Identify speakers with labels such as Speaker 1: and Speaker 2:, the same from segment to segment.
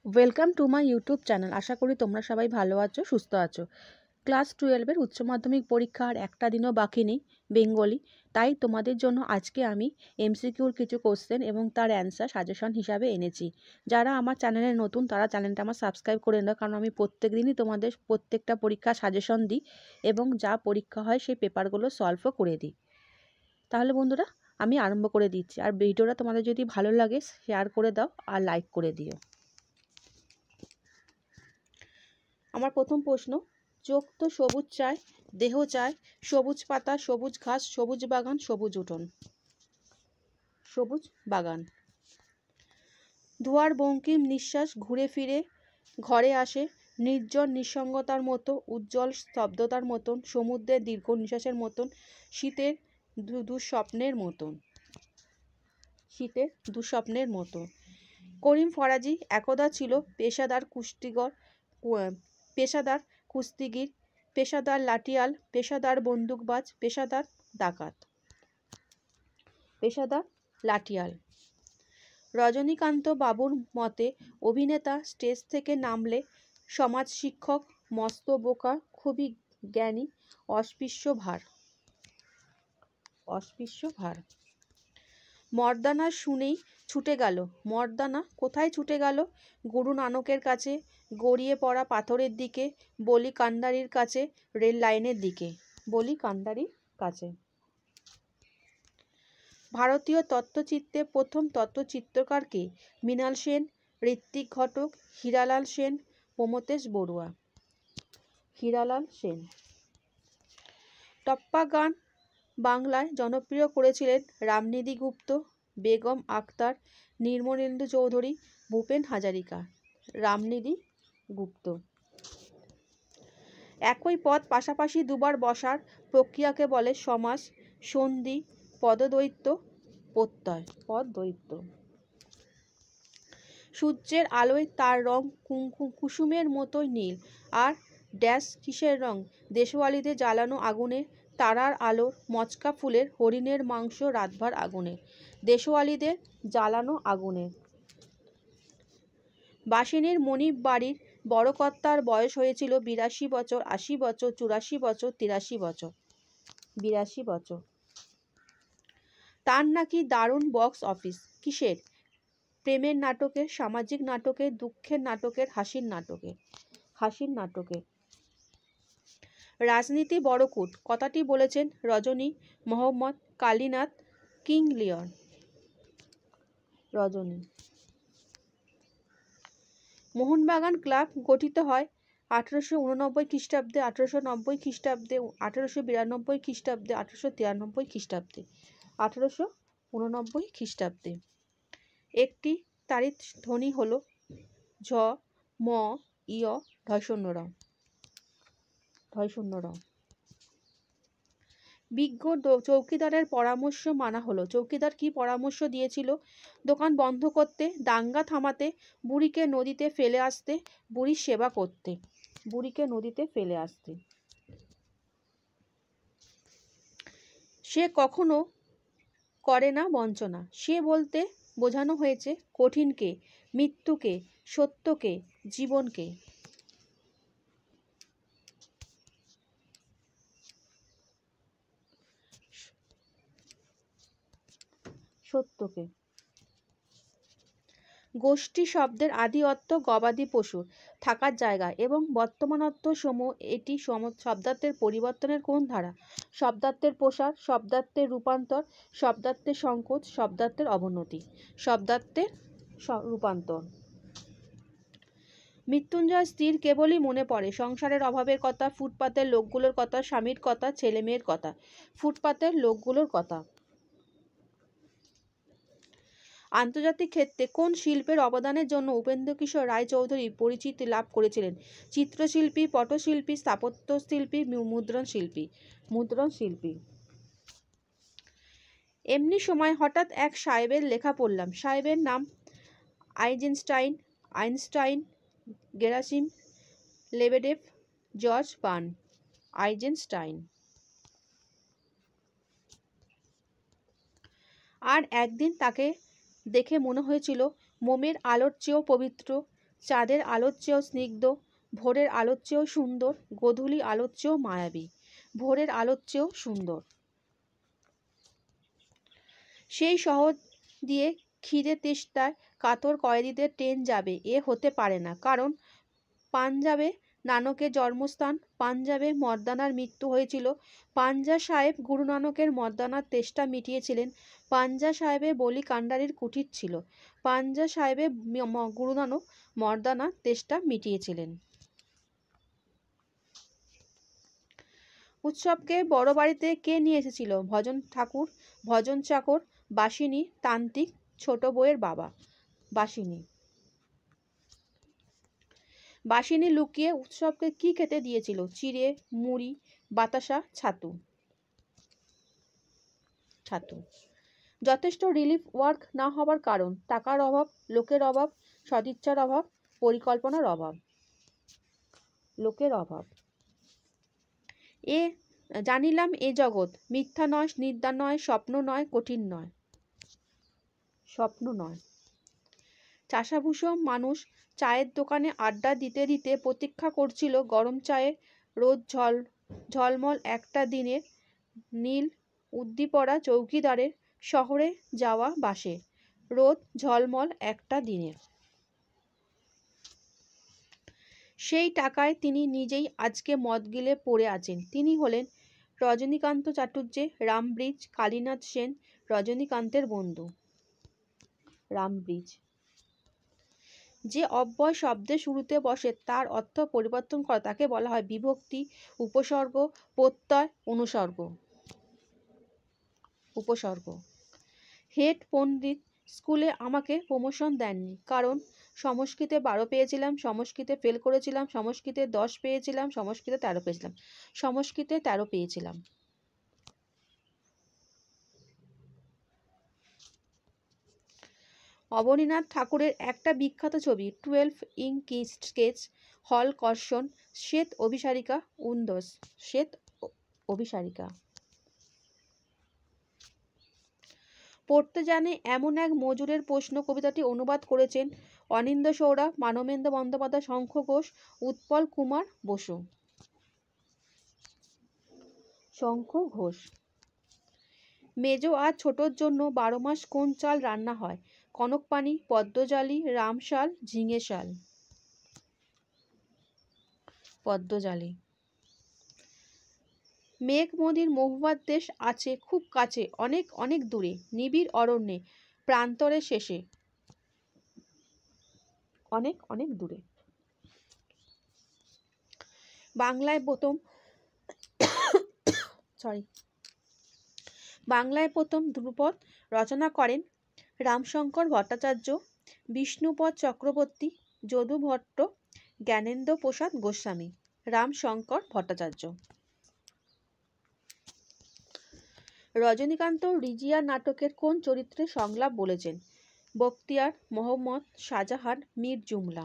Speaker 1: Welcome to my YouTube channel. আশা করি তোমরা সবাই ভালো আছো, সুস্থ আছো। ক্লাস 12-এর উচ্চ মাধ্যমিক পরীক্ষা আর একটা দিনও বাকি নেই, বেঙ্গলি। তাই তোমাদের জন্য আজকে আমি এমসিকিউর কিছু কোশ্চেন এবং তার অ্যান্সার সাজেশন হিসাবে এনেছি। যারা আমার চ্যানেলে নতুন তারা চ্যানেলটা আমার সাবস্ক্রাইব করে নাও, কারণ আমি প্রত্যেক দিনই তোমাদের প্রত্যেকটা পরীক্ষার সাজেশন দিই এবং যা পরীক্ষা হয় সেই পেপারগুলো সলভও করে দিই। তাহলে বন্ধুরা, আমি আরম্ভ করে দিচ্ছি। আর ভিডিওটা তোমাদের যদি ভালো লাগে শেয়ার করে দাও আর লাইক করে দিও। আমার প্রথম প্রশ্ন, চোখ তো সবুজ চায়, দেহ চায় সবুজ পাতা, সবুজ ঘাস, সবুজ বাগান, সবুজ উঠোন। সবুজ বাগান। ধোয়ার বঙ্কিম নিঃশ্বাস ঘুরে ফিরে ঘরে আসে, নির্জন নিঃসঙ্গতার মতো, উজ্জ্বল স্তব্ধতার মতন, সমুদ্রের দীর্ঘ নিঃশ্বাসের মতন, শীতের দুঃস্বপ্নের মতন। শীতের দুঃস্বপ্নের মতো। করিম ফরাজি একদা ছিল পেশাদার কুস্তিগির, পেশাদার লাঠিয়াল, পেশাদার বন্দুকবাজ, পেশাদার ডাকাত। পেশাদার লাঠিয়াল। রজনীকান্ত বাবুর মতে অভিনেতা স্টেজ থেকে নামলে সমাজ শিক্ষক, মস্ত বোকা, খুবই জ্ঞানী, অস্পৃশ্য ভার। অস্পৃশ্য ভার। মর্দানা শুনেই ছুটে গেল। মর্দানা কোথায় ছুটে গেল? গুরু নানকের কাছে, গড়িয়ে পড়া পাথরের দিকে, বলি কান্ডারির কাছে, রেল লাইনের দিকে। বলি কান্ডারির কাছে। ভারতীয় তত্ত্বচিত্রে প্রথম তত্ত্বচিত্রকার কে? মৃণাল সেন, ঋত্বিক ঘটক, হীরালাল সেন, প্রমথেশ বড়ুয়া। হীরালাল সেন। টপ্পা গান বাংলায় জনপ্রিয় করেছিলেন রামনিধি গুপ্ত, বেগম আক্তার, নির্মলেন্দু চৌধুরী, ভূপেন হাজারিকা। রামনিধি গুপ্ত। একই পদ পাশাপাশি দুবার বসার প্রক্রিয়াকে বলে সমাস, সন্ধি, পদদ্বৈত, প্রত্যয়। পদদ্বৈত। সূর্যের আলোয় তার রং কুসুমের মতোই নীল। আর ড্যাশ কিসের রং? দেশওয়ালিদের জ্বালানো আগুনে, তারার আলোর, মচকা ফুলের, হরিণের মাংস রাতভর আগুনে। দেশওয়ালিদের জ্বালানো আগুনে। বাসিনীর মণি বাড়ির বড় কর্তার বয়স হয়েছিল 82 বছর, 80 বছর, 84 বছর, 83 বছর। 82 বছর। তার নাকি দারুণ বক্স অফিস। কিসের? প্রেমের নাটকের, সামাজিক নাটকের, দুঃখের নাটকের, হাসির নাটকের। হাসির নাটকের। রাজনীতি বড়কুট কথাটি বলেছেন রজনী, মোহাম্মদ কালীনাথ, কিং লিয়র। রজনী। মোহনবাগান ক্লাব গঠিত হয় 1889 খ্রিস্টাব্দে, 1890 খ্রিস্টাব্দে, 1892 খ্রিস্টাব্দে, 1893 খ্রিস্টাব্দে। 1889 খ্রিস্টাব্দে। একটি তারিখ ধ্বনি হল ঝ, ম, ইয়, ঢ র। বিজ্ঞ চৌকিদারের পরামর্শ মানা হলো। চৌকিদার কি পরামর্শ দিয়েছিল? দোকান বন্ধ করতে, দাঙ্গা থামাতে, বুড়িকে নদীতে ফেলে আসতে, বুড়ির সেবা করতে। বুড়িকে নদীতে ফেলে আসতে। সে কখনো করে না বঞ্চনা। সে বলতে বোঝানো হয়েছে কঠিনকে, মৃত্যুকে, সত্যকে, জীবনকে। সত্যকে। গোষ্ঠী শব্দের আদি অর্থ গবাদি পশুর থাকার জায়গা এবং বর্তমান অর্থ সমূহ। এটি শব্দার্থের পরিবর্তনের কোন ধারা? শব্দার্থের প্রসার, শব্দার্থের রূপান্তর, শব্দার্থের সংকোচ, শব্দার্থের অবনতি। শব্দার্থের রূপান্তর। মৃত্যুঞ্জয় স্ত্রীর কেবলই মনে পড়ে সংসারের অভাবের কথা, ফুটপাতের লোকগুলোর কথা, স্বামীর কথা, ছেলে মেয়ের কথা। ফুটপাতের লোকগুলোর কথা। আন্তর্জাতিক ক্ষেত্রে কোন শিল্পের অবদানের জন্য উপেন্দ্রকিশোর রায়চৌধুরী পরিচিতি লাভ করেছিলেন? চিত্রশিল্পী, পটশিল্পী, স্থাপত্যশিল্পী, মুদ্রণশিল্পী। মুদ্রণশিল্পী। এমনি সময় হঠাৎ এক সাহেবের লেখা পড়লাম। সাহেবের নাম Einstein, Gerasim, Lebedev, George Byrne. Einstein. আর একদিন তাকে দেখে মনে হয়েছিল মোমের আলোর চেয়েও পবিত্র, চাঁদের আলোর চেয়েও স্নিগ্ধ, ভোরের আলোর চেয়েও সুন্দর, গোধূলি আলোর চেয়েও মায়াবী, ভোরের আলোর চেয়েও সুন্দর। সেই শহর দিয়ে খিদে তেষ্টায় কাতর কয়েদিদের ট্রেন যাবে এ হতে পারে না, কারণ পাঞ্জাবে নানকের জন্মস্থান, পাঞ্জাবে মর্দানার মৃত্যু হয়েছিল, পাঞ্জা সাহেব গুরু নানকের মর্দানার তেষ্টা মিটিয়েছিলেন, পাঞ্জা সাহেবে বলি কান্ডারির কুটির ছিল, পাঞ্জা সাহেবে গুরু নানক মর্দানার তেষ্টা মিটিয়েছিলেন। উৎসবকে বড় বাড়িতে কে নিয়ে এসেছিল? ভজন ঠাকুর, ভজন চাকর, বাসিনী, তান্ত্রিক, ছোট বউয়ের বাবা। বাসিনী। বাসিনী লুকিয়ে উৎসবকে কি খেতে দিয়েছিল? চিড়ে, মুড়ি, বাতাসা, ছাতু। ছাতু। যথেষ্ট রিলিফ ওয়ার্ক না হবার কারণ? টাকার অভাব, লোকের অভাব, সদিচ্ছার অভাব, পরিকল্পনার অভাব। লোকের অভাব। জানিলাম এ জগৎ মিথ্যা নয়, নিদ্রা নয়, স্বপ্ন নয়, কঠিন নয়। স্বপ্ন নয়। চাষাভূষো মানুষ চায়ের দোকানে আড্ডা দিতে দিতে প্রতীক্ষা করছিল গরম চায়ে, রোদ ঝলমল একটা দিনের, নীল উদ্দীপরা চৌকিদারের শহরে যাওয়া বাসে, রোদ ঝলমল একটা দিনের। সেই টাকায় তিনি নিজেই আজকে মদ গিলে পড়ে আছেন। তিনি হলেন রজনীকান্ত চাটুর্যে, রামব্রিজ, কালীনাথ সেন, রজনীকান্তের বন্ধু। রামব্রিজ। যে অব্যয় শব্দের শুরুতে বসে তার অর্থ পরিবর্তন করা তাকে বলা হয় বিভক্তি, উপসর্গ, প্রত্যয়, অনুসর্গ। উপসর্গ। হেড পণ্ডিত স্কুলে আমাকে প্রমোশন দেননি, কারণ সংস্কৃতে 12 পেয়েছিলাম, সংস্কৃতে ফেল করেছিলাম, সংস্কৃতে 10 পেয়েছিলাম, সংস্কৃতে 13 পেয়েছিলাম, সংস্কৃতে 13 পেয়েছিলাম। অবনীন্দ্রনাথ ঠাকুরের একটা বিখ্যাত ছবি 12 ইঙ্ক স্কেচ, হল কর্ষণ, শ্বেত অভিসারিকা, উন্দস। শ্বেত অভিসারিকা। পড়তে জানে এমন এক মজুরের প্রশ্ন কবিতাটি অনুবাদ করেছেন অনিন্দ্য সৌরভ, মানবেন্দ্র বন্দ্যোপাধ্যায়, শঙ্খ ঘোষ, উৎপল কুমার বসু। শঙ্খ ঘোষ। মেজো আর ছোটর জন্য 12 মাস কোন চাল রান্না হয়? কনকপানি, পদ্মজালি, রামশাল, ঝিঙে শাল। পদ্মজালি। মেঘ মদির মহুয়ার দেশ আছে খুব কাছে, অনেক অনেক দূরে, নিবিড় অরণ্যে, প্রান্তরের শেষে। অনেক অনেক দূরে। বাংলায় প্রথম ধ্রুপদ রচনা করেন রামশঙ্কর ভট্টাচার্য, বিষ্ণুপদ চক্রবর্তী, যদু ভট্ট, জ্ঞানেন্দ্র প্রসাদ গোস্বামী। রামশঙ্কর ভট্টাচার্য। রজনীকান্ত রিজিয়া নাটকের কোন চরিত্রে সংলাপ বলেছেন? বখতিয়ার, মোহাম্মদ, শাহজাহান, মীর জুমলা।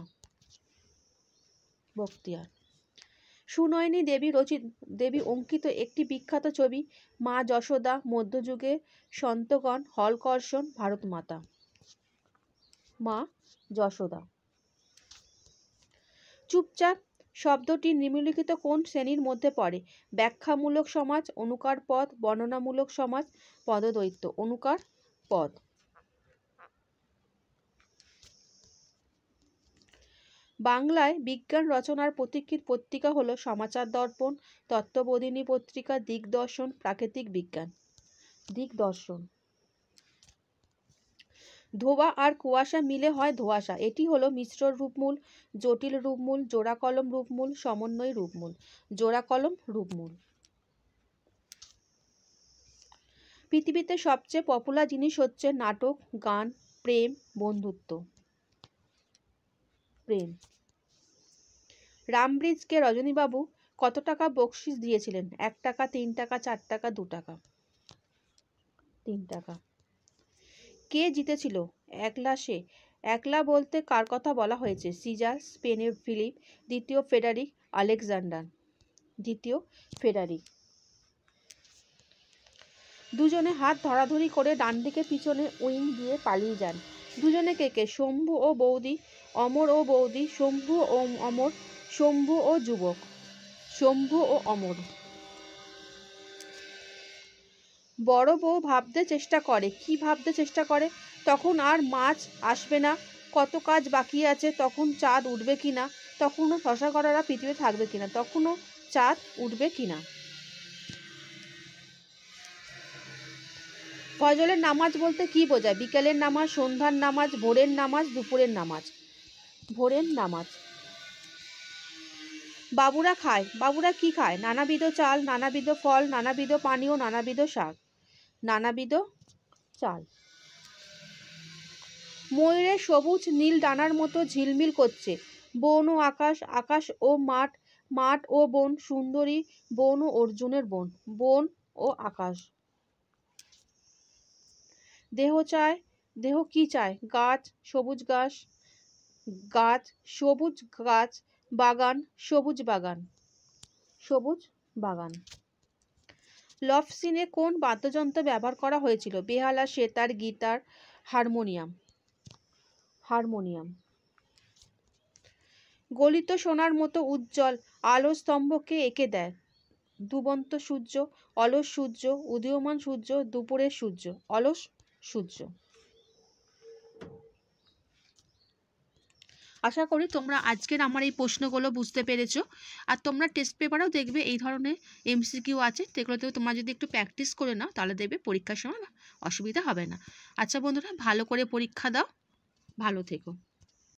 Speaker 1: বখতিয়ার। সুনয়নী দেবী অঙ্কিত একটি বিখ্যাত ছবি মা যশোদা, মধ্যযুগে সন্তগণ, হলকর্ষণ, ভারতমাতা। মা যশোদা। চুপচাপ শব্দটি নিম্নলিখিত কোন শ্রেণীর মধ্যে পড়ে? ব্যাখ্যামূলক সমাজ, অনুকার পদ, বর্ণনামূলক সমাজ, পদদ্বৈত। অনুকার পদ। বাংলায় বিজ্ঞান রচনার পথিকৃৎ পত্রিকা হল সমাচার দর্পণ, তত্ত্ববোধিনী পত্রিকা, দিগদর্শন, প্রাকৃতিক বিজ্ঞান। দিগদর্শন। ধোঁয়া আর কুয়াশা মিলে হয় ধোঁয়াশা, এটি হলো মিশ্র রূপমূল, জটিল রূপমূল, জোড়া কলম রূপমূল, সমন্বয় রূপমূল। জোড়া কলম রূপমূল। পৃথিবীতে সবচেয়ে পপুলার জিনিস হচ্ছে নাটক, গান, প্রেম, বন্ধুত্ব। প্রেম। রামব্রিজকে রজনীবাবু কত টাকা বকশিশ দিয়েছিলেন? 1 টাকা, 3 টাকা, 4 টাকা, 2 টাকা। 3 টাকা। কে জিতেছিল? একলা সে। একলা বলতে কার কথা বলা হয়েছে? সিজার, স্পেনের ফিলিপ, দ্বিতীয় ফ্রেডারিক, আলেকজান্ডার। দ্বিতীয় ফ্রেডারিক। দুজনে হাত ধরাধরি করে ডানদিকে পিছনে উইং দিয়ে পালিয়ে যান। দুজনে কে কে? শম্ভু ও বৌদি, অমর ও বৌদি, শম্ভু ও অমর, শম্ভু ও যুবক, শম্ভু ও অমর। বড় বউ ভাবতে চেষ্টা করে। কি ভাবতে চেষ্টা করে? তখন আর মাছ আসবে না, কত কাজ বাকি আছে, তখন চাঁদ উঠবে কিনা, তখনও শশা করারা পৃথিবীতে থাকবে কিনা, তখনও চাঁদ উঠবে কিনা। ফজরের নামাজ বলতে কি বোঝায়? বিকেলের নামাজ, সন্ধ্যার নামাজ, ভোরের নামাজ, দুপুরের নামাজ। ভোরের নামাজ। বাবুরা খায়। বাবুরা কি খায়? নানাবিধ চাল, নানাবিধ ফল, নানাবিধ পানীয়, নানাবিধ শাক, নানাবিধ চাল। ময়ূরের সবুজ নীল ডানার মতো ঝিলমিল করছে বন ও আকাশ, আকাশ ও মাঠ, মাঠ ও বন, সুন্দরী বন ও অর্জুনের বন, বন ও আকাশ। দেহ চায়। দেহ কি চায়? গাছ, সবুজ গাছ, গাছ, সবুজ গাছ, বাগান, সবুজ বাগান, সবুজ বাগান। লভ সিনে কোন বাদ্যযন্ত্র ব্যবহার করা হয়েছিল? বেহালা, সেতার, গিটার, হারমোনিয়াম, হারমোনিয়াম। গলিত সোনার মতো উজ্জ্বল আলো স্তম্ভকে এঁকে দেয়? ডুবন্ত সূর্য, অলস সূর্য, উদীয়মান সূর্য, দুপুরের সূর্য, অলস সূর্য। আশা করি তোমরা আজকের আমার এই প্রশ্নগুলো বুঝতে পেরেছো। আর তোমরা টেস্ট পেপারেও দেখবে এই ধরনের এমসিকিউ আছে, সেগুলোতেও তোমরা যদি একটু প্র্যাকটিস করে নাও তাহলে দেখবে পরীক্ষার সময় অসুবিধা হবে না। আচ্ছা বন্ধুরা, ভালো করে পরীক্ষা দাও, ভালো থেকো।